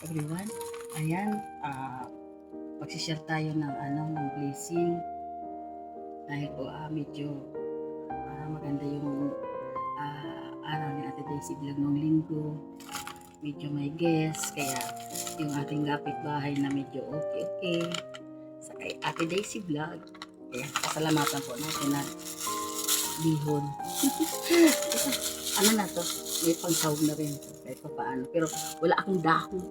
everyone. Ayan, magsishare tayo ng ng blessing. Dahil po medyo maganda yung araw ni Ate Daisy Vlog nung linggo. Medyo may guest, kaya yung ating kapitbahay na medyo okay. Sa kay Ate Daisy Vlog. Kaya pasalamatan po natin na bihon. Ano na to? May pangsahog na rin. Kahit pa paano. Pero wala akong dahon.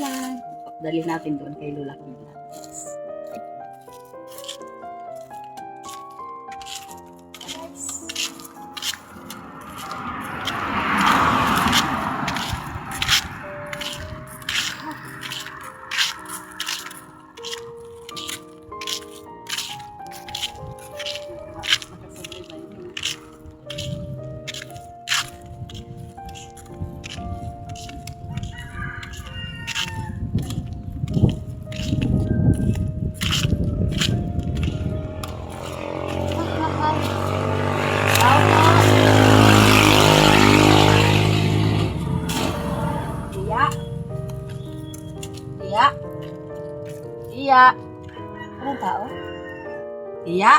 Lang. Dali natin doon kay Lola Kila. Iya. Anong tao? Iya.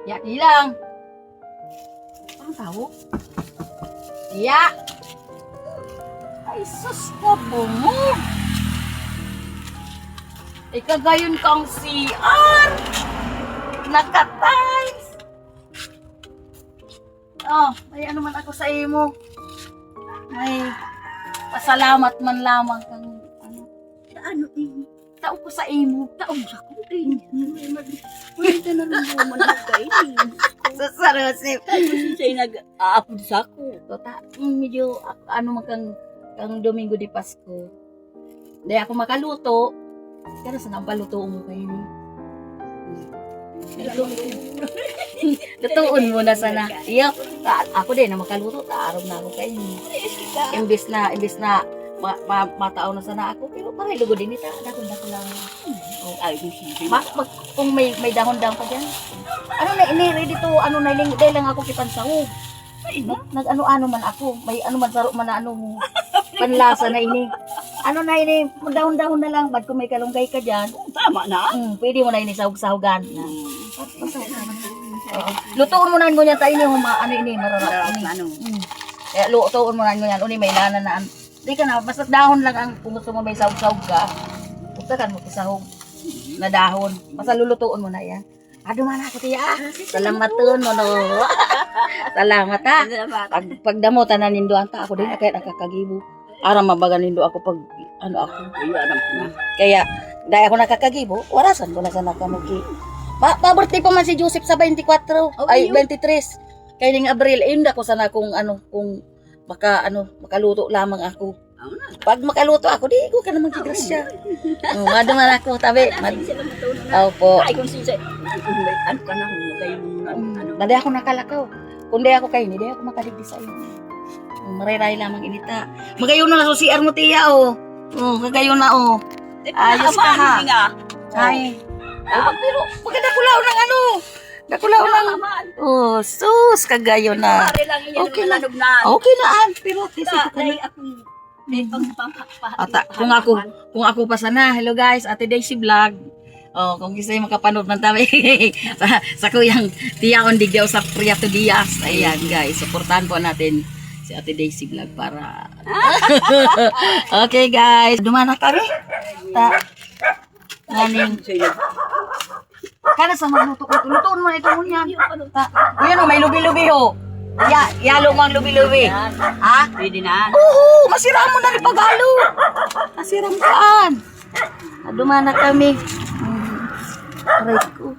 Iya, hilang. Anong tao? Iya. Ay, sus ko mo. Ikagayon kang CR. Nakatiles. May ano man ako sa imo. May pasalamat man lamang kang ano tao ko sa imo, tao sa ko din. Pwede na lang mo na kayo. Sasarosip. Siya nag-aapod sa ko. Medyo ano kang Domingo de Pasko. Dahil ako makaluto. Pero saan ang paluto mo kayo ni? Lutuon mo na sana. Iyo, ako din na makaluto. Taarong na ako kayo ni. Imbis na matao na sana ako, pero parang lugo din ito. Dako lang. Kung may dahon-dahon pa dyan. Ano na ini dito, ano na dahil lang ako kipansahog. Nag-ano-ano man ako. May ano man saro man na ano mo. Panlasa na ini. Ano na ini, dahon-dahon na lang. Bad kung may kalunggay ka dyan. Tama na. Pwede mo na ini sahog-sahogan. Lutuon mo na mo yan tayo ini. Ano ini, mararap ini. Lutuon mo na mo yan. Uni may lana na. Di ka na, basta dahon lang ang kung gusto mo may sahog-sahog ka. Buktakan mo sahog na dahon. Basta lulutuon mo na yan. Duman ako tiya. Salamaton mo no. Salamat ha. Pagdamo tanan nindo anta ako din kaya nakakagibo. Ara mabagan nindo ako pag ano ako. Kaya dahil ako nakakagibo, warasan ko na sa nakamugi. Pa-birthday pa man si Joseph sa 24 ay 23. Kaya ning Abril inda ko sana kung makaluto lamang ako. Pag makaluto ako, di ko ka naman kigrasya. Maduman ako, tabi. Opo. Ay, kung siya, ano ka na, Nadi ako nakalakaw. Kung di ako kayo, hindi ako makaligdi sa iyo. Mariray lamang inita. Magayon na lang sa CR mo, tiya, kagayon na, Ayos ka, ha? Ay. Pero, magkadakulaw ng ano. Dakulaw lang. Sus, kagayo na. Okay na. Okay na, pero tisip ko na. Kung ako pa sana. Hello guys, Ate Daisy Vlog. Kung gusto yung makapanood ng tabi sa kuyang Tia Ondigyaw sa Prieto Diaz. Ayan guys, supportahan po natin si Ate Daisy Vlog para okay guys, dumana kami. Nganing kana sa magluto ko. Lutuon mo na ito mo yan. Yan may lubi-lubi ho. Yalo mang lubi-lubi. Ha? Pwede na. Oo, masira mo na ni pagalo. Masiram kaan. Dumana kami. Aray ko.